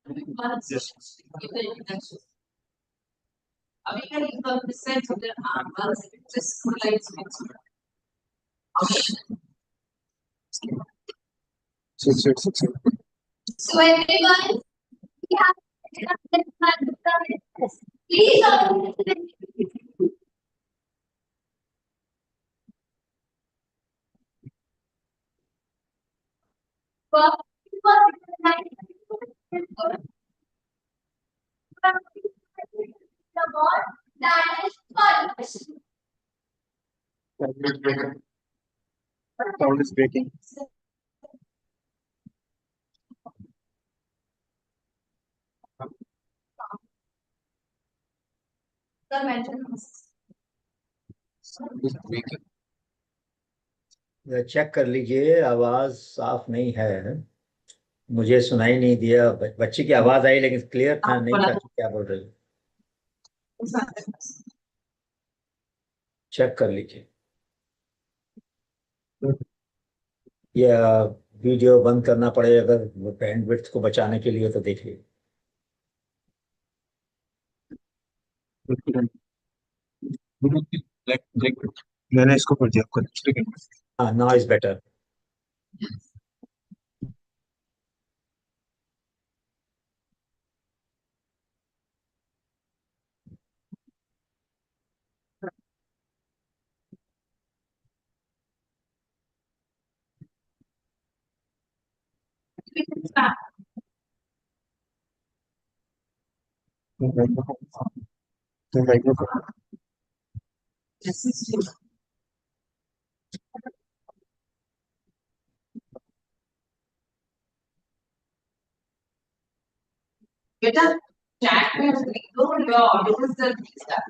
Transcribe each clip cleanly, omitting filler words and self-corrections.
Yes. American percent of the once just relates with so everyone, we have please Sound is breaking. Check कर लीजिए, आवाज साफ नहीं है। मुझे सुनाई नहीं दिया। बच्ची की आवाज आई लेकिन क्लियर था नहीं था कि क्या बोल रही। चेक कर लीजिए या वीडियो बंद करना पड़े अगर बैंडविड्थ को बचाने के लिए तो देखिए। मैंने इसको कर दिया। हाँ, नाउ इज बेटर। बेटा चैट में लिख दो your audio is the stuff.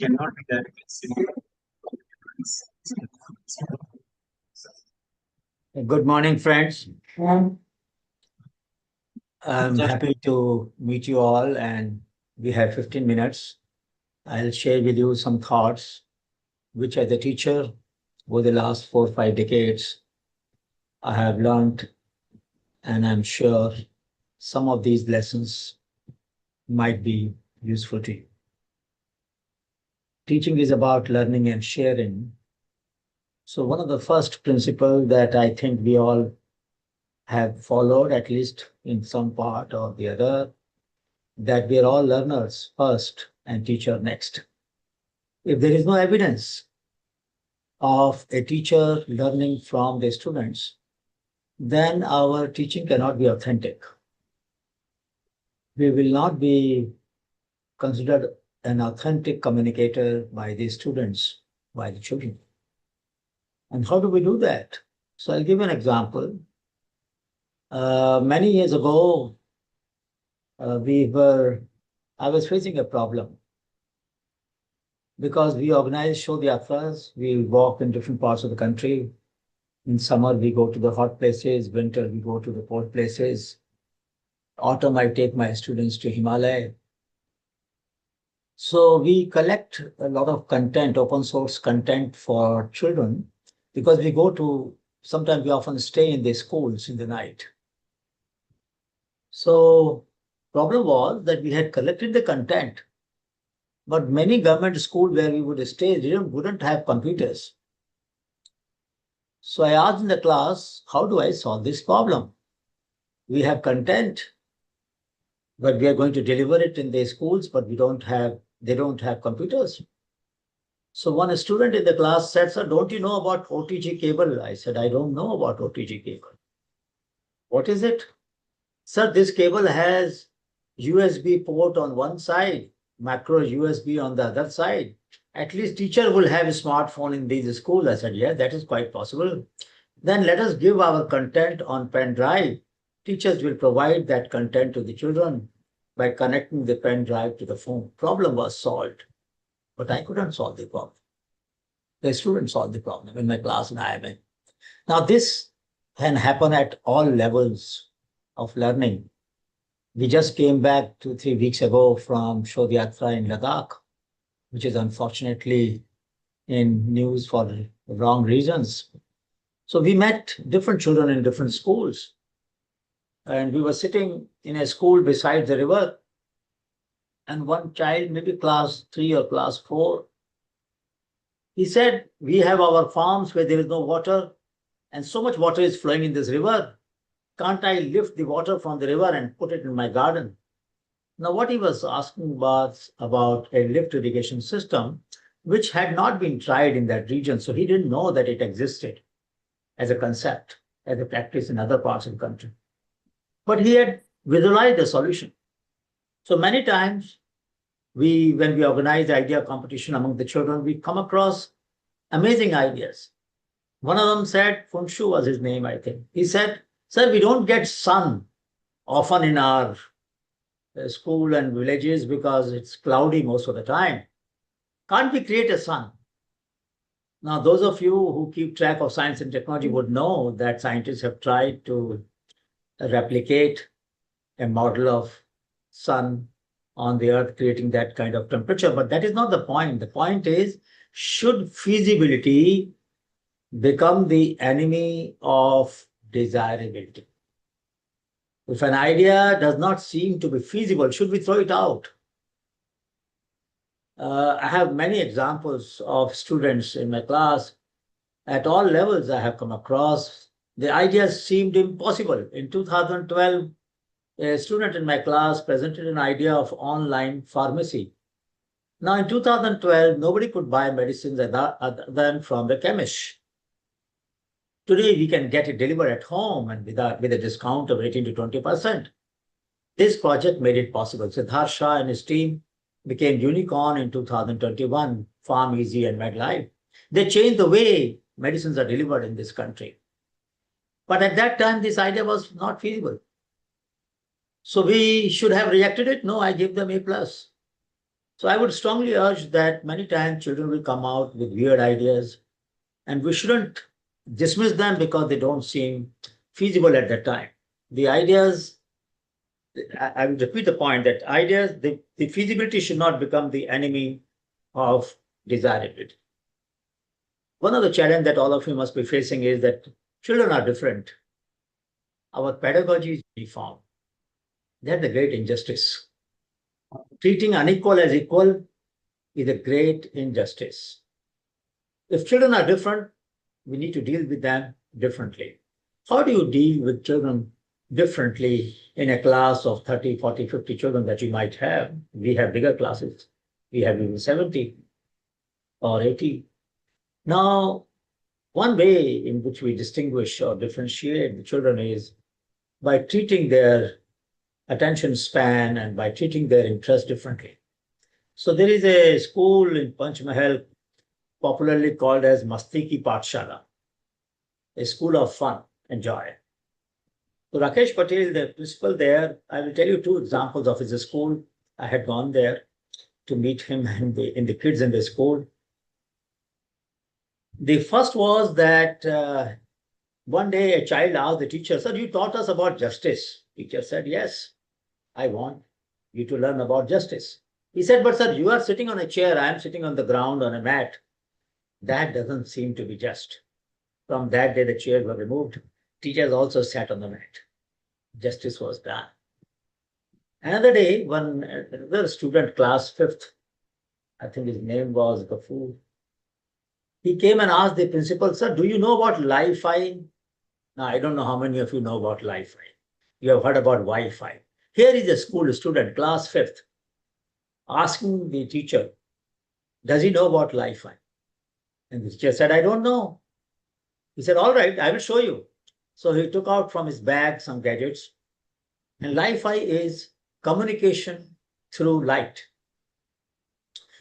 Cannot be that. Good morning, friends. I'm happy to meet you all, and we have 15 minutes. I'll share with you some thoughts, which as a teacher over the last 4 or 5 decades, I have learned, and I'm sure some of these lessons might be useful to you. Teaching is about learning and sharing. So one of the first principles that I think we all have followed, at least in some part or the other, that we are all learners first and teacher next. If there is no evidence of a teacher learning from the students, then our teaching cannot be authentic. We will not be considered an authentic communicator by the students, by the children. And how do we do that? So I'll give an example. Many years ago, I was facing a problem because we organize Shodh Yatras. We walk in different parts of the country. In summer, we go to the hot places. Winter, we go to the cold places. Autumn, I take my students to Himalaya. So we collect a lot of content, open source content for children, because sometimes we often stay in the schools in the night. So problem was that we had collected the content, but many government schools where we would stay wouldn't have computers. So I asked in the class, how do I solve this problem? We have content, but we are going to deliver it in the schools, but they don't have computers. So one student in the class said, sir, don't you know about OTG cable? I said, I don't know about OTG cable. What is it? Sir, this cable has USB port on one side, macro USB on the other side. At least teacher will have a smartphone in these schools. I said, yeah, that is quite possible. Then let us give our content on pen drive. Teachers will provide that content to the children by connecting the pen drive to the phone. Problem was solved, but I couldn't solve the problem. The student solved the problem in my class and I am in. Now this can happen at all levels of learning. We just came back 2-3 weeks ago from Shodhyatra in Ladakh, which is unfortunately in news for wrong reasons. So we met different children in different schools. And we were sitting in a school beside the river. And one child, maybe class 3 or class 4, he said, we have our farms where there is no water and so much water is flowing in this river. Can't I lift the water from the river and put it in my garden? Now, what he was asking was about a lift irrigation system, which had not been tried in that region. So he didn't know that it existed as a concept, as a practice in other parts of the country. But he had visualized the solution. So many times, when we organize the idea competition among the children, we come across amazing ideas. One of them said, Funshu was his name, I think. He said, sir, we don't get sun often in our school and villages because it's cloudy most of the time. Can't we create a sun? Now, those of you who keep track of science and technology would know that scientists have tried to replicate a model of sun on the earth, creating that kind of temperature. But that is not the point. The point is, should feasibility become the enemy of desirability? If an idea does not seem to be feasible, should we throw it out? I have many examples of students in my class. At all levels, I have come across. The ideas seemed impossible. In 2012, a student in my class presented an idea of online pharmacy. Now, in 2012, nobody could buy medicines other than from the chemist. Today, we can get it delivered at home and with a discount of 18 to 20%. This project made it possible. Siddharth Shah and his team became unicorn in 2021, PharmEasy and MedLife. They changed the way medicines are delivered in this country. But at that time, this idea was not feasible. So we should have rejected it? No, I gave them A+. So I would strongly urge that many times children will come out with weird ideas and we shouldn't dismiss them because they don't seem feasible at that time. The ideas, I will repeat the point that ideas, the feasibility should not become the enemy of desirability. One of the challenges that all of you must be facing is that children are different. Our pedagogy is deformed. That's the great injustice. Treating unequal as equal is a great injustice. If children are different, we need to deal with them differently. How do you deal with children differently in a class of 30, 40, 50 children that you might have? We have bigger classes. We have even 70 or 80. Now, one way in which we distinguish or differentiate the children is by treating their attention span and by treating their interest differently. So there is a school in Panchmahal popularly called as Masti Ki Pathshala, a school of fun and joy. So Rakesh Patel, the principal there, I will tell you 2 examples of his school. I had gone there to meet him and the kids in the school. The first was that one day a child asked the teacher, sir, you taught us about justice. Teacher said, yes, I want you to learn about justice. He said, but sir, you are sitting on a chair, I am sitting on the ground on a mat. That doesn't seem to be just. From that day, the chairs were removed. Teachers also sat on the mat. Justice was done. Another day, another student, class 5th, I think his name was Gafur, he came and asked the principal, sir, do you know about Li-Fi? Now, I don't know how many of you know about Li-Fi. You have heard about Wi-Fi. Here is a school student, class 5th, asking the teacher, does he know about Li-Fi? And the teacher said, I don't know. He said, all right, I will show you. So he took out from his bag some gadgets. And Li-Fi is communication through light.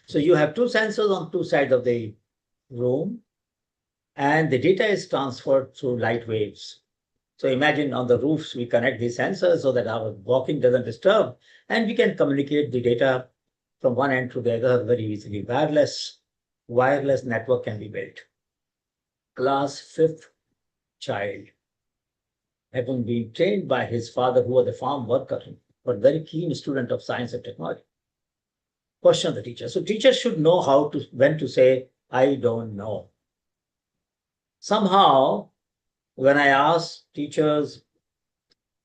So you have two sensors on two sides of the room, and the data is transferred through light waves. So imagine on the roofs, we connect these sensors so that our walking doesn't disturb, and we can communicate the data from one end to the other very easily. Wireless network can be built. Class 5th child, having been trained by his father, who was a farm worker, but very keen student of science and technology. Question the teacher. So teachers should know when to say, I don't know. Somehow, when I ask teachers,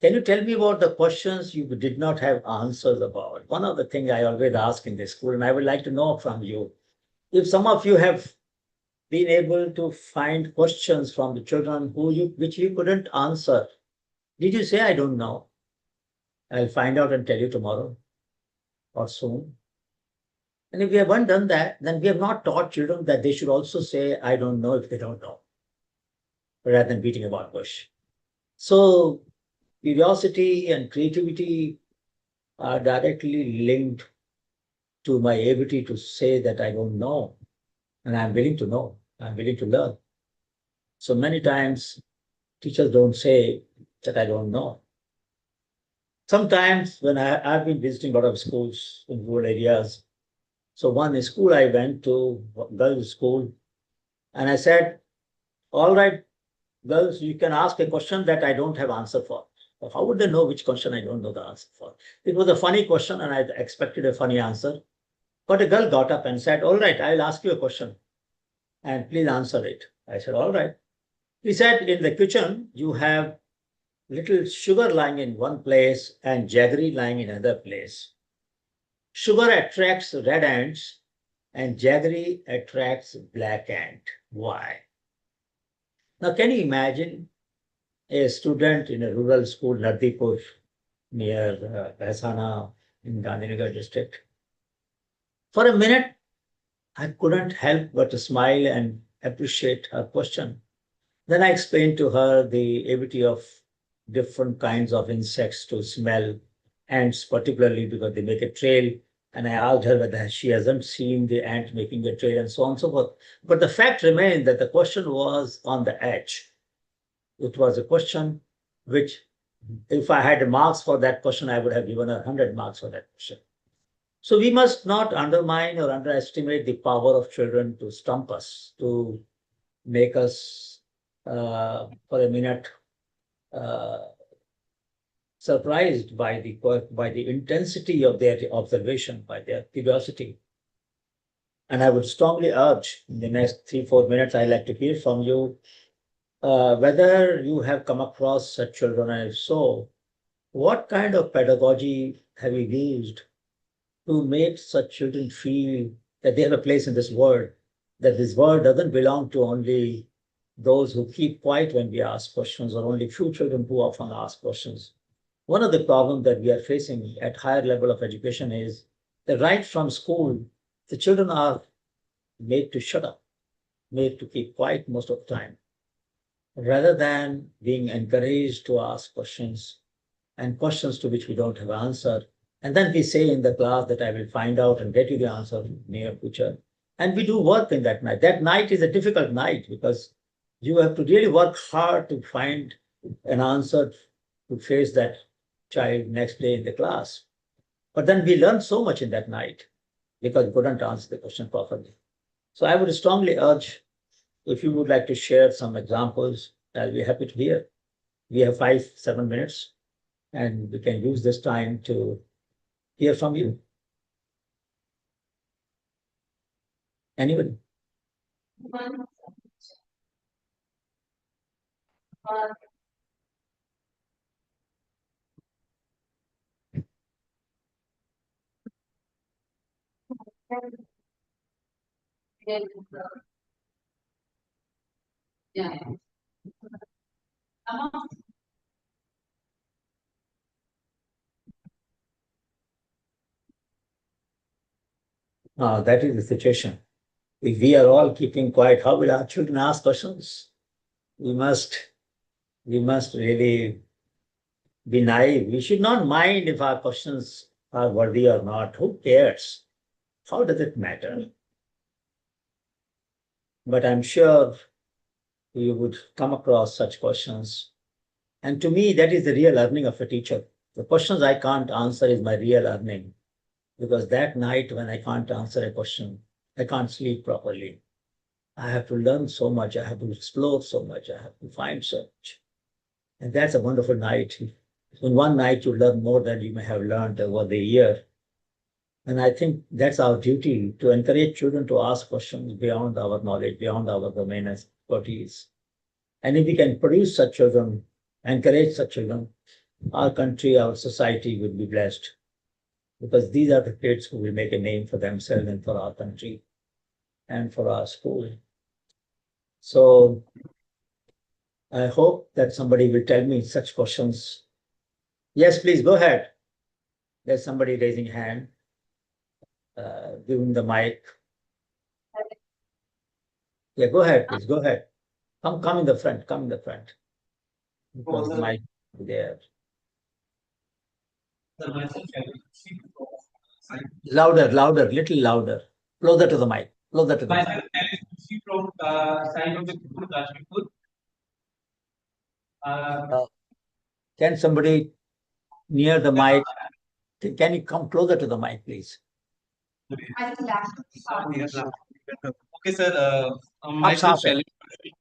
can you tell me about the questions you did not have answers about? One of the things I always ask in the school, and I would like to know from you, if some of you have been able to find questions from the children which you couldn't answer, did you say, I don't know? I'll find out and tell you tomorrow or soon. And if we haven't done that, then we have not taught children that they should also say, I don't know, if they don't know, rather than beating about bush. So curiosity and creativity are directly linked to my ability to say that I don't know, and I'm willing to know, I'm willing to learn. So many times teachers don't say that I don't know. Sometimes when I've been visiting a lot of schools in rural areas, so one school I went to, girls' school, and I said, all right, girls, you can ask a question that I don't have answer for. How would they know which question I don't know the answer for? It was a funny question and I expected a funny answer. But a girl got up and said, all right, I'll ask you a question and please answer it. I said, all right. He said, in the kitchen, you have little sugar lying in one place and jaggery lying in another place. Sugar attracts red ants and jaggery attracts black ant. Why? Now, can you imagine a student in a rural school, Nardipur, near Behsana in Gandhinagar district? For a minute, I couldn't help but to smile and appreciate her question. Then I explained to her the ability of different kinds of insects to smell, ants particularly because they make a trail. And I asked her whether she hasn't seen the ant making a trail and so on and so forth. But the fact remained that the question was on the edge. It was a question which, if I had marks for that question, I would have given her 100 marks for that question. So we must not undermine or underestimate the power of children to stump us, to make us, for a minute, surprised by the intensity of their observation, by their curiosity. And I would strongly urge in the next 3-4 minutes, I'd like to hear from you whether you have come across such children, and if so, what kind of pedagogy have you used to make such children feel that they have a place in this world, that this world doesn't belong to only those who keep quiet when we ask questions, or only few children who often ask questions. One of the problems that we are facing at higher level of education is that right from school, the children are made to shut up, made to keep quiet most of the time, rather than being encouraged to ask questions, and questions to which we don't have answer. And then we say in the class that I will find out and get you the answer in the near future. And we do work in that night. That night is a difficult night because you have to really work hard to find an answer to face that child next day in the class. But then we learn so much in that night because we couldn't answer the question properly. So I would strongly urge, if you would like to share some examples, I'll be happy to hear. We have 5-7 minutes and we can use this time to hear from you. Anybody? One. Yeah. That is the situation. If we are all keeping quiet, how will our children ask questions? We must really be naive. We should not mind if our questions are worthy or not. Who cares? How does it matter? But I'm sure you would come across such questions. And to me, that is the real earning of a teacher. The questions I can't answer is my real earning. Because that night when I can't answer a question, I can't sleep properly. I have to learn so much. I have to explore so much. I have to find so much. And that's a wonderful night. In one night, you learn more than you may have learned over the year. And I think that's our duty, to encourage children to ask questions beyond our knowledge, beyond our domain expertise. And if we can produce such children, encourage such children, our country, our society will be blessed. Because these are the kids who will make a name for themselves and for our country and for our school. So I hope that somebody will tell me such questions. Yes, please go ahead. There's somebody raising hand, giving the mic. Yeah, go ahead, please. Go ahead. Come in the front. Come in the front. Because the mic is there. Louder, louder, little louder. Closer to the mic. Closer to the mic. Myself, Alice from Sai of the Guru Kashmir. Can somebody near the mic? Can you come closer to the mic, please? I think that's Okay, sir. आप Myself, साफ है Shailesh.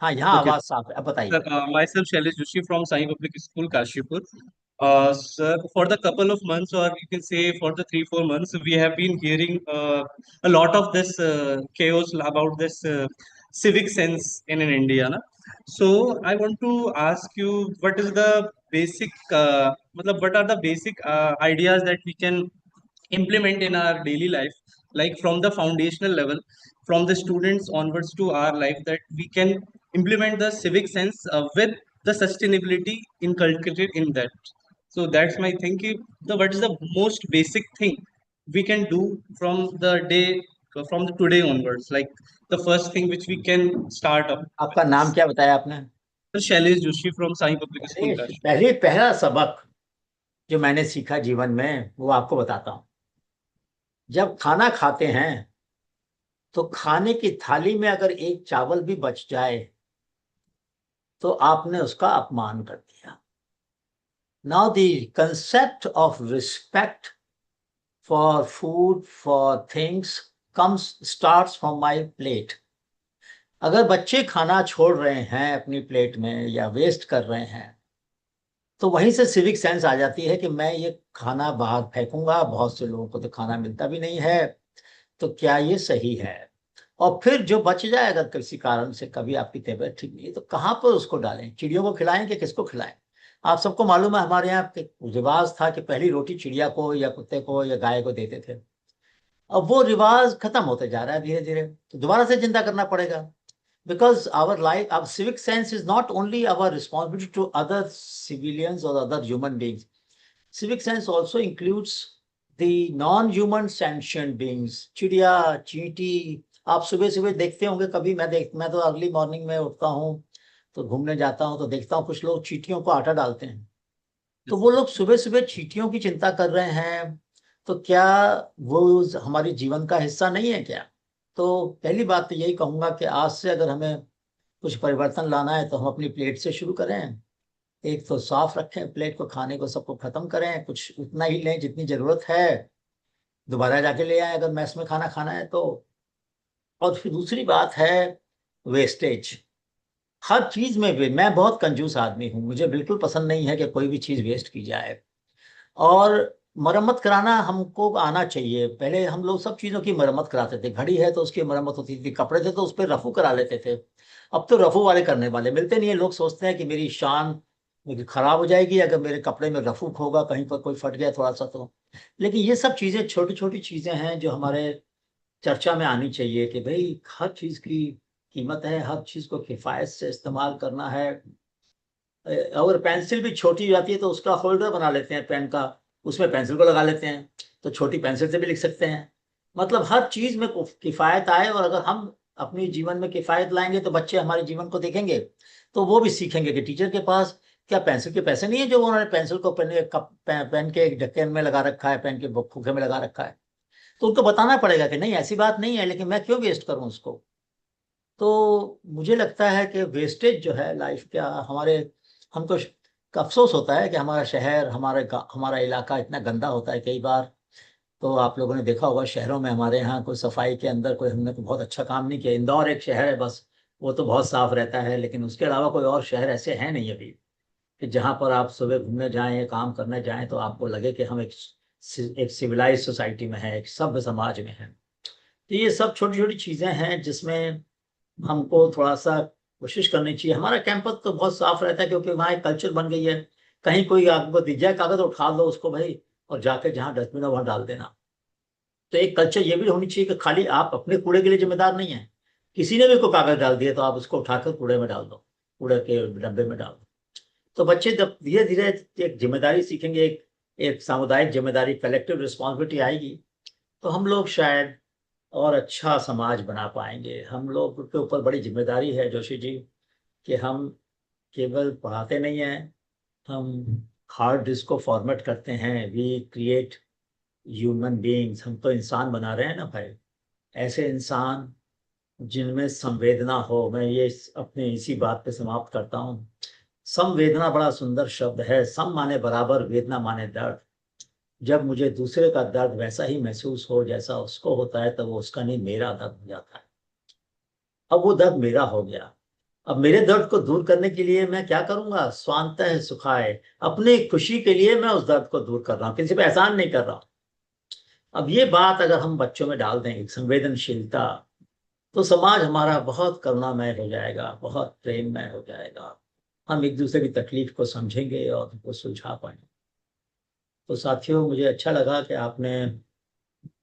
हाँ यहाँ Okay. आवाज साफ है अब बताइए Sir, myself, Shailesh Joshi from Sai Public School, Kashipur. Sir, for the couple of months, or you can say for the 3-4 months, we have been hearing a lot of this chaos about this civic sense in India. Na? So I want to ask you, what is the basic, what are the basic ideas that we can implement in our daily life, like from the foundational level, from the students onwards to our life, that we can implement the civic sense with the sustainability inculcated in that. So that's my thinking. What is the most basic thing we can do from the day, from the today onwards? Like the first thing which we can start up. आपका नाम क्या बताया आपने Shailesh Joshi from Sai Public School, Kashmir. पहला सबक जो मैंने सीखा जीवन में वो आपको बताता हूँ जब खाना खाते हैं तो खाने की थाली में अगर एक चावल भी बच जाए तो आपने उसका अपमान कर दिया Now the concept of respect for food, for things starts from my plate. अगर बच्चे खाना छोड़ रहे हैं अपनी प्लेट में या वेस्ट कर रहे हैं तो वहीं से सिविक सेंस आ जाती है कि मैं ये खाना बाहर फेंकूंगा बहुत से लोगों को तो खाना मिलता भी नहीं है तो क्या ये सही है और फिर जो बच जाए अगर किसी कारण से कभी आपकी तबीयत ठीक नहीं है तो कहाँ पर उसको डालें चिड़ियों को खिलाएं कि किसको खिलाएं आप सबको मालूम है हमारे यहाँ रिवाज था कि पहली रोटी चिड़िया को या कुत्ते को या गाय को देते थे अब वो रिवाज खत्म होते जा रहा है धीरे धीरे तो दोबारा से जिंदा करना पड़ेगा because our life, our civic sense is not only our responsibility to other civilians or other human beings. Civic sense also includes the non-human sentient beings. चिड़िया चींटी आप सुबह सुबह देखते होंगे कभी मैं तो अर्ली मॉर्निंग में उठता हूँ तो घूमने जाता हूँ तो देखता हूँ कुछ लोग चींटियों को आटा डालते हैं तो वो लोग सुबह सुबह चींटियों की चिंता कर रहे हैं तो क्या वो हमारे जीवन का हिस्सा नहीं है क्या तो पहली बात तो यही कहूंगा कि आज से अगर हमें कुछ परिवर्तन लाना है तो हम अपनी प्लेट से शुरू करें एक तो साफ रखें प्लेट को खाने को सबको खत्म करें कुछ उतना ही लें जितनी जरूरत है दोबारा जाके ले आए अगर मैस में खाना खाना है तो और फिर दूसरी बात है वेस्टेज हर चीज में भी मैं बहुत कंजूस आदमी हूँ मुझे बिल्कुल पसंद नहीं है कि कोई भी चीज वेस्ट की जाए और मरम्मत कराना हमको आना चाहिए पहले हम लोग सब चीज़ों की मरम्मत कराते थे घड़ी है तो उसकी मरम्मत होती थी कपड़े थे तो उस पर रफू करा लेते थे अब तो रफू वाले करने वाले मिलते नहीं है लोग सोचते हैं कि मेरी शान खराब हो जाएगी अगर मेरे कपड़े में रफू होगा कहीं पर कोई फट गया थोड़ा सा तो लेकिन ये सब चीज़ें छोटी छोटी चीज़ें हैं जो हमारे चर्चा में आनी चाहिए कि भाई हर चीज़ की कीमत है हर चीज़ को किफ़ायत से इस्तेमाल करना है अगर पेंसिल भी छोटी हो जाती है तो उसका होल्डर बना लेते हैं पेन का उसमें पेंसिल को लगा लेते हैं तो छोटी पेंसिल से भी लिख सकते हैं मतलब हर चीज में किफायत आए और अगर हम अपने जीवन में किफायत लाएंगे तो बच्चे हमारे जीवन को देखेंगे तो वो भी सीखेंगे कि टीचर के पास क्या पेंसिल के पैसे नहीं है जो उन्होंने पेंसिल को पेन के एक ढक्कन में लगा रखा है, पेन के खोखे में लगा रखा है? तो उनको बताना पड़ेगा कि नहीं ऐसी बात नहीं है, लेकिन मैं क्यों वेस्ट करूं उसको? तो मुझे लगता है कि वेस्टेज जो है लाइफ का हमारे, हमको अफसोस होता है कि हमारा शहर, हमारा इलाका इतना गंदा होता है कई बार। तो आप लोगों ने देखा होगा शहरों में, हमारे यहाँ कोई सफाई के अंदर कोई हमने तो बहुत अच्छा काम नहीं किया। इंदौर एक शहर है बस, वो तो बहुत साफ रहता है, लेकिन उसके अलावा कोई और शहर ऐसे हैं नहीं अभी कि जहाँ पर आप सुबह घूमने जाएं या काम करने जाएं तो आपको लगे कि हम एक सिविलाइज सोसाइटी में है, एक सभ्य समाज में है। तो ये सब छोटी छोटी चीजें हैं जिसमें हमको थोड़ा सा कोशिश करनी चाहिए। हमारा कैंपस तो बहुत साफ रहता है क्योंकि वहाँ एक कल्चर बन गई है। कहीं कोई आपको दिख जाए कागज, उठा लो उसको भाई, और जाके जहाँ डस्टबिन है वहाँ डाल देना। तो एक कल्चर ये भी होनी चाहिए कि खाली आप अपने कूड़े के लिए जिम्मेदार नहीं है, किसी ने भी कोई कागज डाल दिया तो आप उसको उठाकर कूड़े में डाल दो, कूड़े के डब्बे में डाल दो। तो बच्चे जब धीरे धीरे एक जिम्मेदारी सीखेंगे, एक एक सामुदायिक जिम्मेदारी, कलेक्टिव रिस्पॉन्सिबिलिटी आएगी, तो हम लोग शायद और अच्छा समाज बना पाएंगे। हम लोग के ऊपर बड़ी जिम्मेदारी है जोशी जी, कि हम केवल पढ़ाते नहीं हैं, हम हार्ड डिस्क को फॉर्मेट करते हैं। वी क्रिएट ह्यूमन बीइंग्स, हम तो इंसान बना रहे हैं ना भाई, ऐसे इंसान जिनमें संवेदना हो। मैं ये अपने इसी बात पे समाप्त करता हूँ। संवेदना बड़ा सुंदर शब्द है। सम माने बराबर, वेदना माने दर्द। जब मुझे दूसरे का दर्द वैसा ही महसूस हो जैसा उसको होता है, तब वो उसका नहीं मेरा दर्द हो जाता है। अब वो दर्द मेरा हो गया। अब मेरे दर्द को दूर करने के लिए मैं क्या करूंगा? स्वांतः सुखाए, अपनी खुशी के लिए मैं उस दर्द को दूर कर रहा हूँ, किसी पे एहसान नहीं कर रहा हूँ। अब ये बात अगर हम बच्चों में डाल दें, एक संवेदनशीलता, तो समाज हमारा बहुत करुणामय हो जाएगा, बहुत प्रेममय हो जाएगा। हम एक दूसरे की तकलीफ को समझेंगे और उनको सुलझा पाएंगे। तो साथियों, मुझे अच्छा लगा कि आपने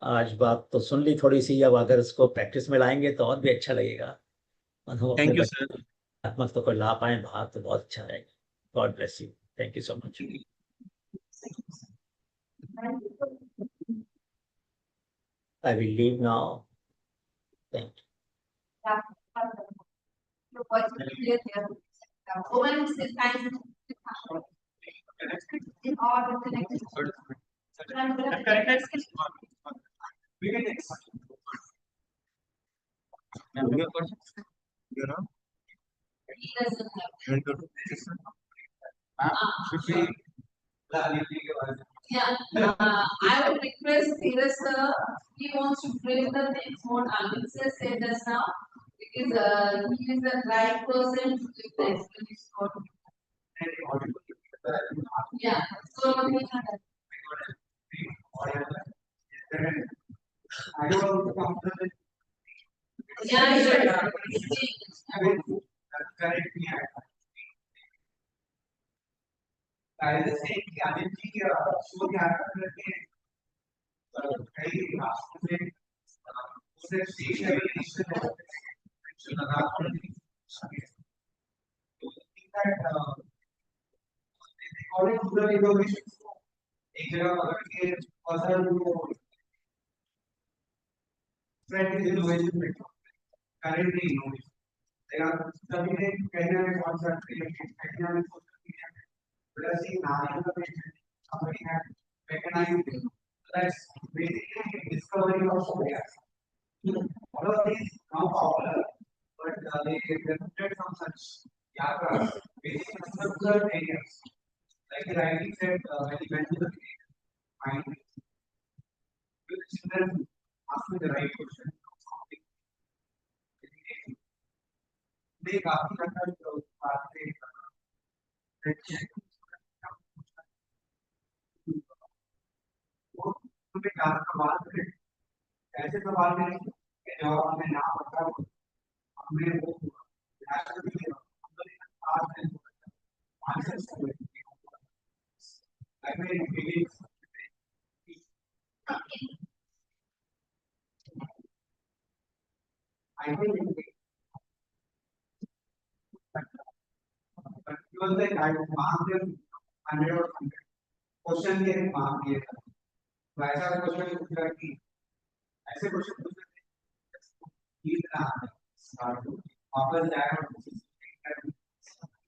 आज बात तो सुन ली थोड़ी सी। अब अगर इसको प्रैक्टिस में लाएंगे तो और भी अच्छा लगेगा, और हम अपने थैंक यू बच्चे सर। को ला पाए बाहर तो बहुत अच्छा रहेगा। God bless you. Thank you so much. I will leave now. Thank you. Your voice is clear there. Women is the kind of in order to connect. You know, He doesn't have. you want to do this? Yeah, I would request Dheeraj sir, he wants to bring the things what Anil said us now, because he is the right person to give the explanation for. Yeah, so we have. Yeah, sure.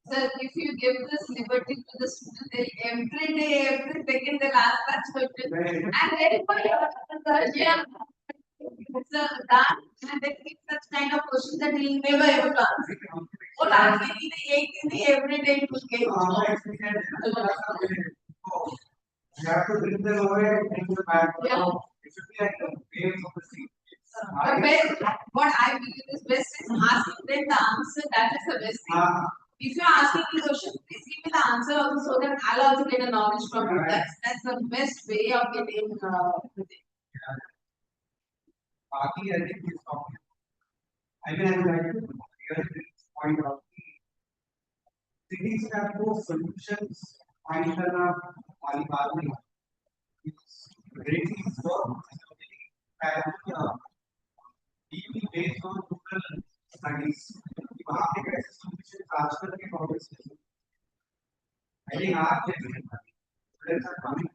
Sir, if you give this liberty to the student, they'll every day, every second, they'll ask that question. And verify your answer. Yeah. It's a that, and they keep such kind of questions that he'll never able to answer. Or answer in the 8 every day it will get. You have to bring them away and bring them back. Yeah. It should be like the waves of the sea. The best, what I believe is best is asking them the answer, that is the best thing. If you're asking me question, please give me the answer also so that I'll also get a knowledge from you. That's the best way of getting the thing. Baki, I think is talking. I mean, I would like to really point out the cities have no solutions. Find Malibari. It's greatly work and deeply based on Google studies. वहाँ पे कैसे solutions आजकल के problems हैं. I think आप जैसे students are coming.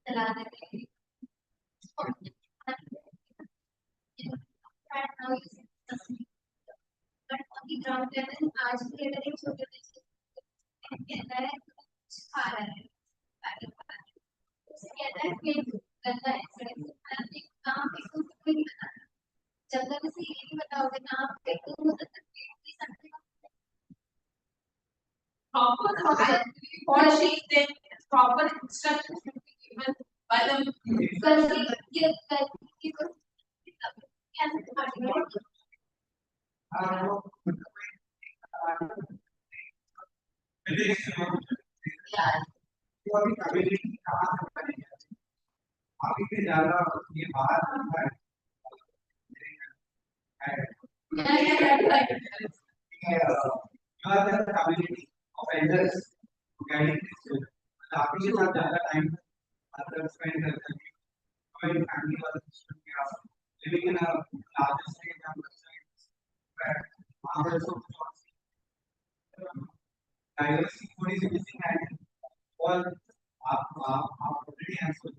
चलाने के लिए बट अभी ग्राउंड लेवल आज भी अगर एक छोटे बच्चे कहता है कुछ खा रहा है उसे कहता है फेंक दो गंदा है सड़क कहाँ पे कुछ नहीं पता जब तक उसे ये नहीं बताओगे कहाँ पे तो तब तक फेंक नहीं सकते Proper sheet, then proper instructions should be given by the. Community कहाँ से बनी है अभी के ज्यादा ये बाहर आता है community of elders guiding this children. आपके साथ ज्यादा टाइम अदर स्पेंड करते हैं हमारी फैमिली वाले सिस्टम के आप living in a larger state and वहाँ पर सो डाइवर्सिटी थोड़ी सी मिसिंग है और आप ऑलरेडी आंसर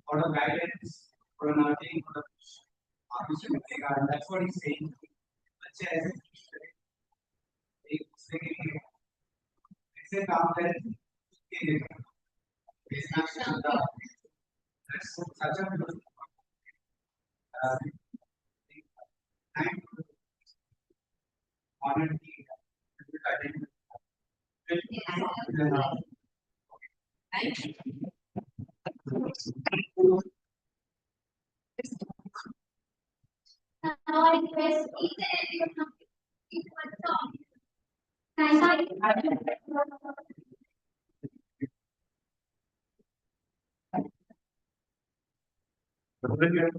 और गाइडेंस और नर्सिंग और आपसे मिलेगा दैट्स व्हाट ही सेइंग बच्चे ऐसे एक दूसरे के लिए ऐसे काम करें के लिए बिजनेस चलता that's such a good thank you honour की Thank you. Now I request each and every one of you to keep one song. Thank you.